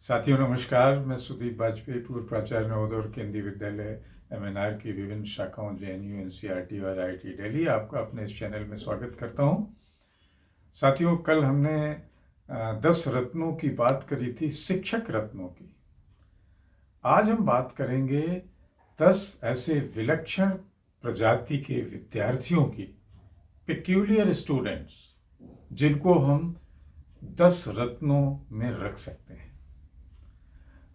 साथियों नमस्कार। मैं सुदीप वाजपेयी, पूर्व प्राचार्य नवोदय केंद्रीय विद्यालय एमएनआर की विभिन्न शाखाओं जेएनयू, एनसीईआरटी और आईआईटी दिल्ली आपका अपने इस चैनल में स्वागत करता हूं। साथियों, कल हमने 10 रत्नों की बात करी थी, शिक्षक रत्नों की। आज हम बात करेंगे 10 ऐसे विलक्षण प्रजाति के विद्यार्थियों की, पेक्यूलियर स्टूडेंट्स, जिनको हम 10 रत्नों में रख सकते हैं।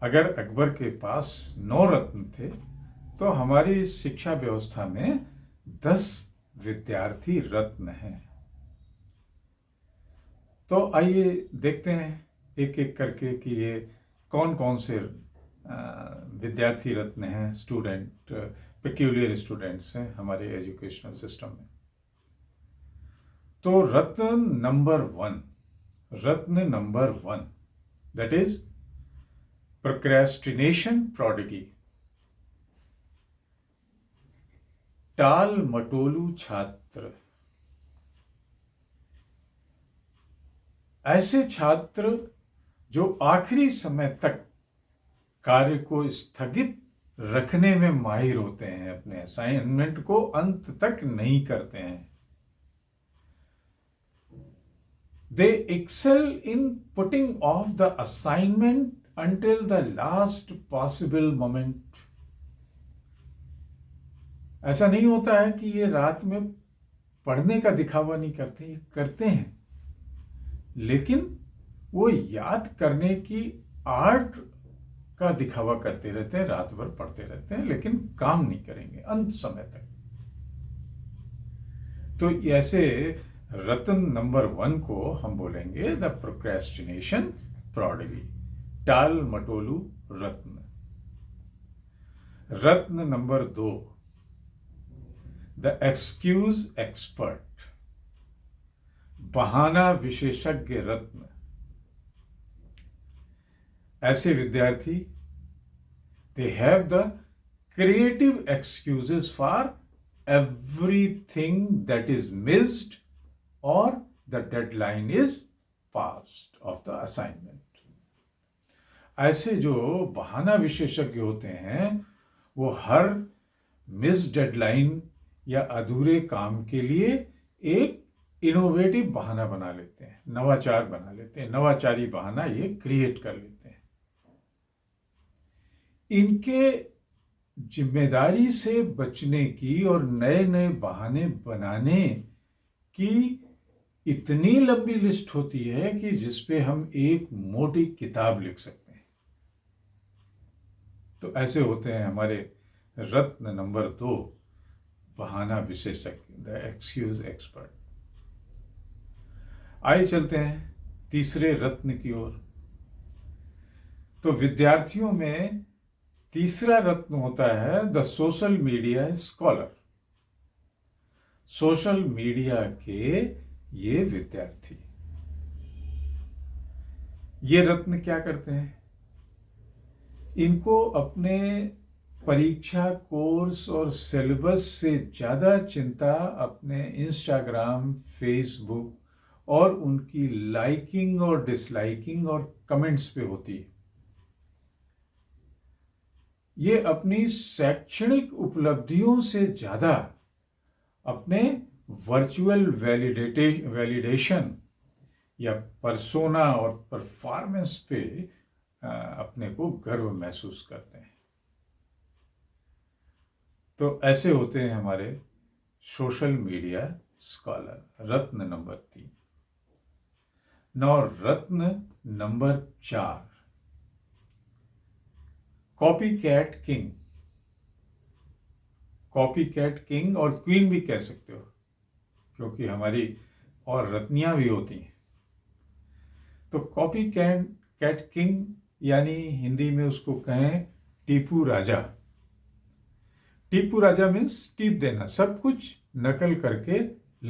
अगर अकबर के पास 9 रत्न थे तो हमारी शिक्षा व्यवस्था में 10 विद्यार्थी रत्न हैं। तो आइए देखते हैं एक एक करके कि ये कौन कौन से विद्यार्थी रत्न हैं, स्टूडेंट, पेक्यूलियर स्टूडेंट्स हैं हमारे एजुकेशनल सिस्टम में। तो रत्न number one that is procrastination prodigy, टाल मटोलू छात्र। ऐसे छात्र जो आखिरी समय तक कार्य को स्थगित रखने में माहिर होते हैं, अपने असाइनमेंट को अंत तक नहीं करते हैं। They excel in putting off the assignment until the last possible moment. ऐसा नहीं होता है कि ये रात में पढ़ने का दिखावा नहीं करते, ये करते हैं, लेकिन वो याद करने की आर्ट का दिखावा करते रहते हैं, रात भर पढ़ते रहते हैं, लेकिन काम नहीं करेंगे अंत समय तक। तो ऐसे रत्न नंबर 1 को हम बोलेंगे द प्रोक्रेस्टिनेशन प्रोडिगी, टाल मटोलू रत्न। रत्न नंबर 2 द एक्सक्यूज एक्सपर्ट, बहाना विशेषज्ञ रत्न। ऐसे विद्यार्थी they have the creative excuses for everything that is missed or the deadline is passed of the assignment. ऐसे जो बहाना विशेषज्ञ होते हैं वो हर मिस डेडलाइन या अधूरे काम के लिए एक इनोवेटिव बहाना बना लेते हैं, नवाचार बना लेते हैं, नवाचारी बहाना ये क्रिएट कर लेते हैं। इनके जिम्मेदारी से बचने की और नए नए बहाने बनाने की इतनी लंबी लिस्ट होती है कि जिसपे हम एक मोटी किताब लिख सकते हैं। तो ऐसे होते हैं हमारे रत्न नंबर 2, बहाना विशेषज्ञ, द एक्सक्यूज एक्सपर्ट। आइए चलते हैं तीसरे रत्न की ओर। तो विद्यार्थियों में तीसरा रत्न होता है the social media scholar, social media के ये विद्यार्थी। ये रत्न क्या करते हैं? इनको अपने परीक्षा कोर्स और सिलेबस से ज्यादा चिंता अपने इंस्टाग्राम, फेसबुक और उनकी लाइकिंग और डिसलाइकिंग और कमेंट्स पे होती है। ये अपनी शैक्षणिक उपलब्धियों से ज्यादा अपने वर्चुअल वैलिडेशन या पर्सोना और परफॉर्मेंस पे अपने को गर्व महसूस करते हैं। तो ऐसे होते हैं हमारे सोशल मीडिया स्कॉलर, रत्न नंबर 3। नौ रत्न number 4, copy cat king. Copy cat king और क्वीन भी कह सकते हो, क्योंकि हमारी और रत्नियां भी होती हैं। तो कॉपी कैट किंग यानी हिंदी में उसको कहें टीपू राजा। टीपू राजा मीन्स टीप देना, सब कुछ नकल करके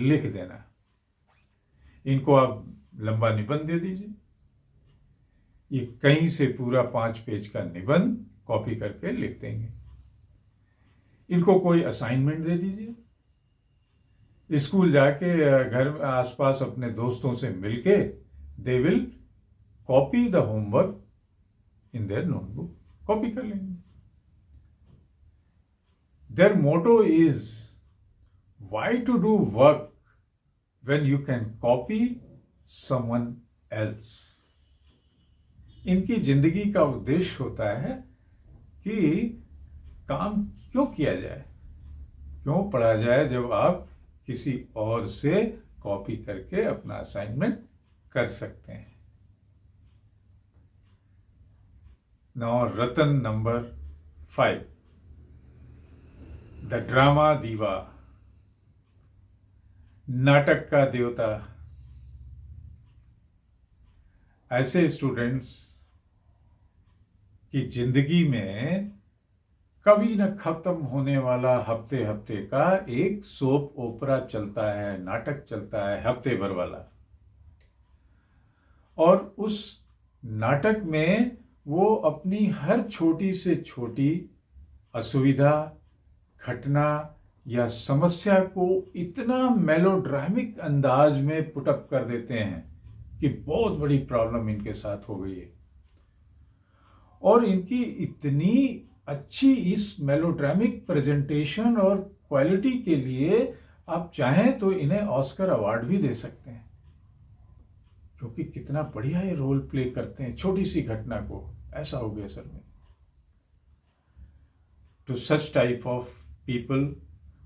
लिख देना। इनको आप लंबा निबंध दे दीजिए, ये कहीं से पूरा 5 पेज का निबंध कॉपी करके लिख देंगे। इनको कोई असाइनमेंट दे दीजिए, स्कूल जाके घर आसपास अपने दोस्तों से मिलके they will copy the homework in their notebook copy कर लेंगे। Their motto is why to do work when you can copy someone else. इनकी जिंदगी का उद्देश्य होता है कि काम क्यों किया जाए, क्यों पढ़ा जाए, जब आप किसी और से कॉपी करके अपना असाइनमेंट कर सकते हैं। Now Ratan number 5, the drama दीवा, नाटक का देवता। ऐसे स्टूडेंट्स की जिंदगी में कभी न खत्म होने वाला हफ्ते हफ्ते का एक सोप ओपरा चलता है, नाटक चलता है हफ्ते भर वाला। और उस नाटक में वो अपनी हर छोटी से छोटी असुविधा, घटना या समस्या को इतना मेलोड्रामिक अंदाज में पुटअप कर देते हैं कि बहुत बड़ी प्रॉब्लम इनके साथ हो गई है। और इनकी इतनी अच्छी इस मेलोड्रामिक प्रेजेंटेशन और क्वालिटी के लिए आप चाहें तो इन्हें ऑस्कर अवार्ड भी दे सकते हैं, क्योंकि कितना बढ़िया ये रोल प्ले करते हैं छोटी सी घटना को। ऐसा हो गया सर में। Two such type of people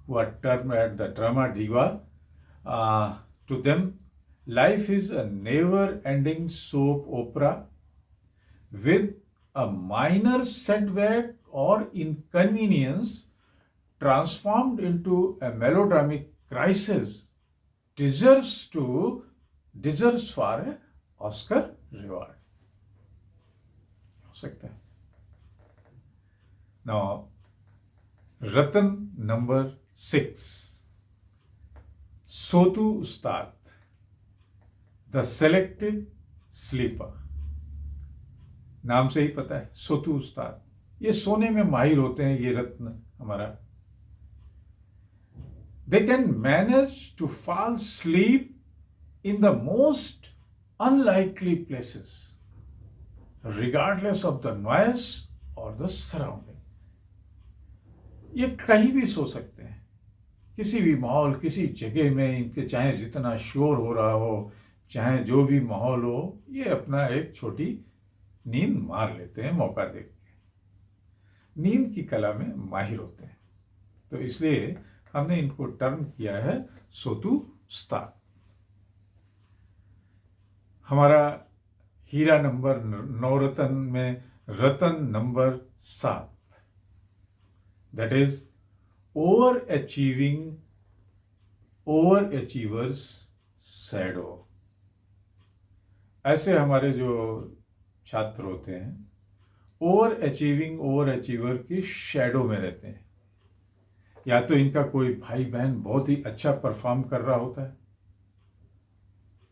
who are termed at the drama diva, to them life is a never ending soap opera with a minor setback or inconvenience transformed into a melodramatic crisis deserves for a Oscar reward. हो सकता है। Now, Ratan number 6, सोतू Ustad, the selective sleeper. नाम से ही पता है, सोतू उस्ताद, ये सोने में माहिर होते हैं। ये रत्न हमारा, they can manage to fall sleep in the most unlikely places regardless of the noise और द सराउंडिंग। ये कहीं भी सो सकते हैं, किसी भी माहौल, किसी जगह में। इनके चाहे जितना शोर हो रहा हो, चाहे जो भी माहौल हो, ये अपना एक छोटी नींद मार लेते हैं मौका देख के। नींद की कला में माहिर होते हैं, तो इसलिए हमने इनको टर्म किया है सोतू उस्ताद। हमारा हीरा नंबर 9 रतन में रतन number 7, that is over achievers shadow. ऐसे हमारे जो छात्र होते हैं ओवर अचीवर की शैडो में रहते हैं। या तो इनका कोई भाई बहन बहुत ही अच्छा परफॉर्म कर रहा होता है,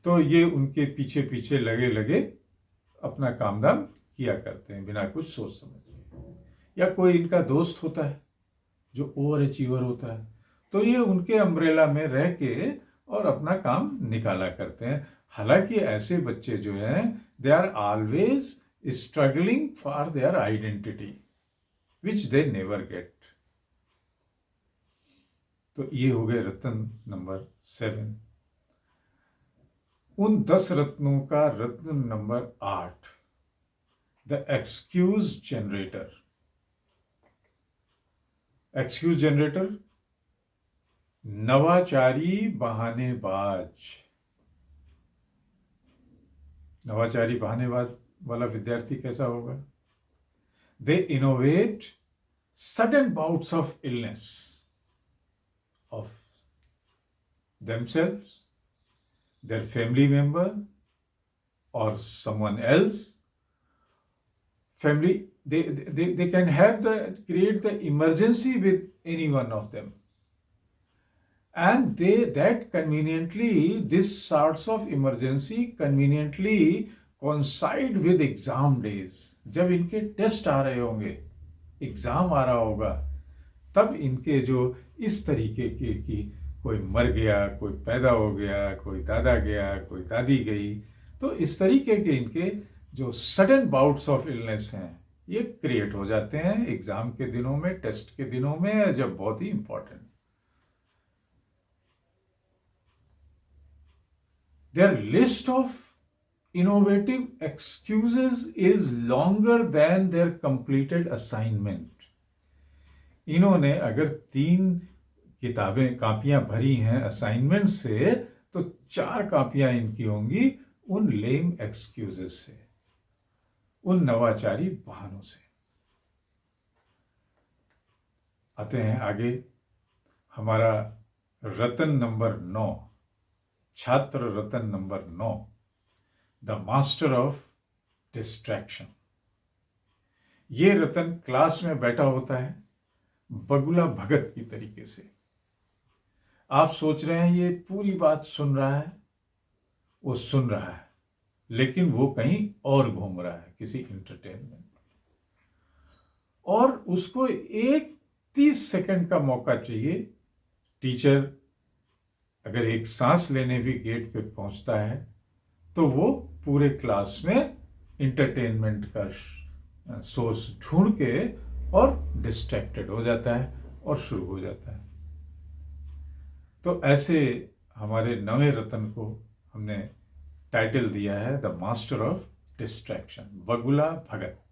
तो ये उनके पीछे पीछे लगे लगे अपना काम धाम किया करते हैं बिना कुछ सोच समझ के। या कोई इनका दोस्त होता है जो ओवर अचीवर होता है, तो ये उनके अम्ब्रेला में रह के और अपना काम निकाला करते हैं। हालांकि ऐसे बच्चे जो हैं, they are always struggling for their identity which they never get. तो ये हो गए रत्न नंबर 7। उन 10 रत्नों का रत्न number 8, the excuse generator. Excuse generator, नवाचारी बहानेबाज। नवाचारी बहानेबाज वाला विद्यार्थी कैसा होगा? They innovate sudden bouts of illness of themselves, their family member or someone else. Family, they can create the emergency with any one of them, and this sorts of emergency conveniently coincide with exam days. जब इनके test आ रहे होंगे, exam आ रहा होगा, तब इनके जो इस तरीके की कोई मर गया, कोई पैदा हो गया, कोई दादा गया, कोई दादी गई, तो इस तरीके के इनके जो सडन बाउट्स ऑफ इलनेस हैं ये क्रिएट हो जाते हैं एग्जाम के दिनों में, टेस्ट के दिनों में, जब बहुत ही important. Their list of innovative excuses is longer than their completed assignment। इन्होंने अगर 3 कापियां भरी हैं असाइनमेंट से, तो 4 कापियां इनकी होंगी उन लेम एक्सक्यूजेस से, उन नवाचारी बहानों से। आते हैं आगे, हमारा रतन नंबर 9, छात्र रतन number 9, the master of distraction. ये रतन क्लास में बैठा होता है बगुला भगत की तरीके से। आप सोच रहे हैं ये पूरी बात सुन रहा है, वो सुन रहा है, लेकिन वो कहीं और घूम रहा है, किसी इंटरटेनमेंट, और उसको एक 30 सेकंड का मौका चाहिए। टीचर अगर एक सांस लेने भी गेट पे पहुंचता है तो वो पूरे क्लास में इंटरटेनमेंट का सोर्स ढूंढ के और डिस्ट्रैक्टेड हो जाता है और शुरू हो जाता है। तो ऐसे हमारे नवे रतन को हमने टाइटल दिया है द मास्टर ऑफ डिस्ट्रैक्शन, बगुला भगत।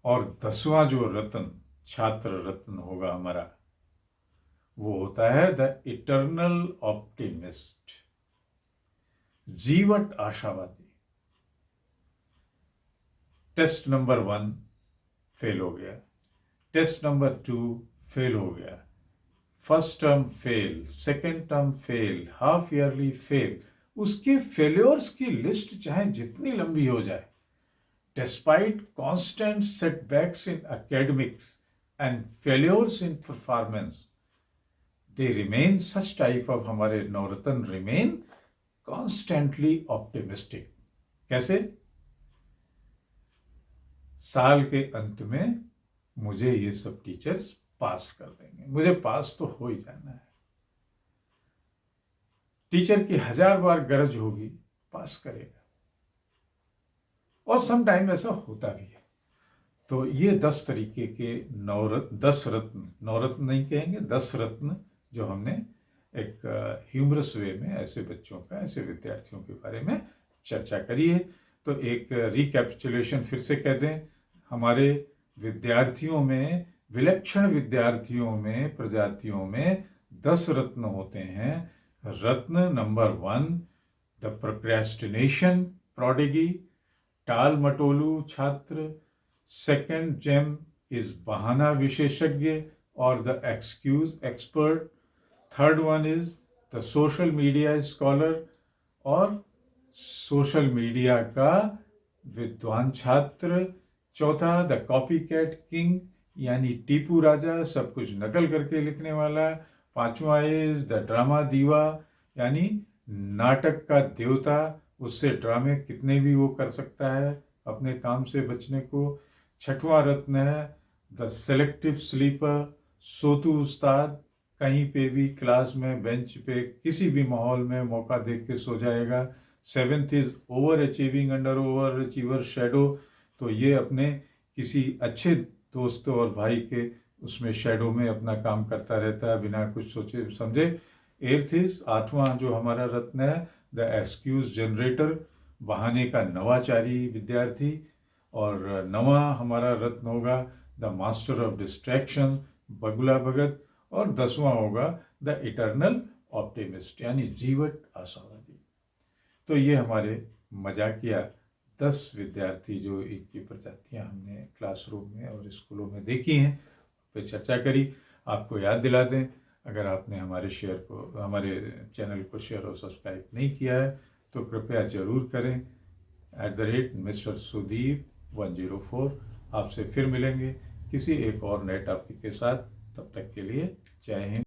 और 10वां जो रतन, छात्र रत्न होगा हमारा, वो होता है द इटर्नल ऑप्टिमिस्ट, जीवट आशावादी। टेस्ट नंबर 1 फेल हो गया, टेस्ट नंबर 2 फेल हो गया, first term fail, second term fail, half yearly fail. उसके फेल्योर्स की लिस्ट चाहे जितनी लंबी हो जाए, despite constant setbacks in academics and failures in performance, they remain, such type of हमारे नवरत्न रिमेन कॉन्स्टेंटली ऑप्टिमिस्टिक। कैसे? साल के अंत में मुझे ये सब टीचर्स पास कर देंगे, मुझे पास तो हो ही जाना है। टीचर की 1000 बार गरज होगी, पास करेगा, और सम टाइम ऐसा होता भी है। तो ये 10 तरीके के 10 रत्न, नवरत्न नहीं कहेंगे, 10 रत्न जो हमने एक ह्यूमरस वे में ऐसे बच्चों का, ऐसे विद्यार्थियों के बारे में चर्चा करी है। तो एक रिकैपिचुलेशन फिर से कह दें, हमारे विद्यार्थियों में, विलक्षण विद्यार्थियों में, प्रजातियों में 10 रत्न होते हैं। रत्न नंबर 1 द प्रोक्रेस्टिनेशन प्रोडिगी, टाल मटोलू छात्र। सेकेंड जेम इज बहाना विशेषज्ञ और the excuse expert. Third one is the social media scholar, और सोशल मीडिया का विद्वान छात्र। चौथा द कॉपी कैट किंग, यानी टीपू राजा, सब कुछ नकल करके लिखने वाला। पांचवा इज द ड्रामा दीवा, यानी नाटक का देवता, उससे ड्रामे कितने भी वो कर सकता है अपने काम से बचने को। छठवां रत्न है द सेलेक्टिव स्लीपर, सोतू उस्ताद, कहीं पे भी क्लास में, बेंच पे, किसी भी माहौल में मौका देख के सो जाएगा। Seventh is over achieving under over achiever shadow, तो ये अपने किसी अच्छे दोस्त और भाई के उसमें शेडो में अपना काम करता रहता है बिना कुछ सोचे समझे। एट्थ इज, 8वां जो हमारा रत्न है द एक्सक्यूज जनरेटर, बहाने का नवाचारी विद्यार्थी। और 9वां हमारा रत्न होगा द मास्टर ऑफ डिस्ट्रैक्शन, बगुला भगत। और 10वां होगा द इटर्नल ऑप्टिमिस्ट, यानी जीवट आशावादी। तो ये हमारे मजाकिया 10 विद्यार्थी जो इनकी प्रजातियां हमने क्लासरूम में और स्कूलों में देखी हैं, पे चर्चा करी। आपको याद दिला दें, अगर आपने हमारे चैनल को शेयर और सब्सक्राइब नहीं किया है तो कृपया ज़रूर करें। @Mr. Sudeep 104। आपसे फिर मिलेंगे किसी एक और नए टॉपिक के साथ। तब तक के लिए जय हिंद।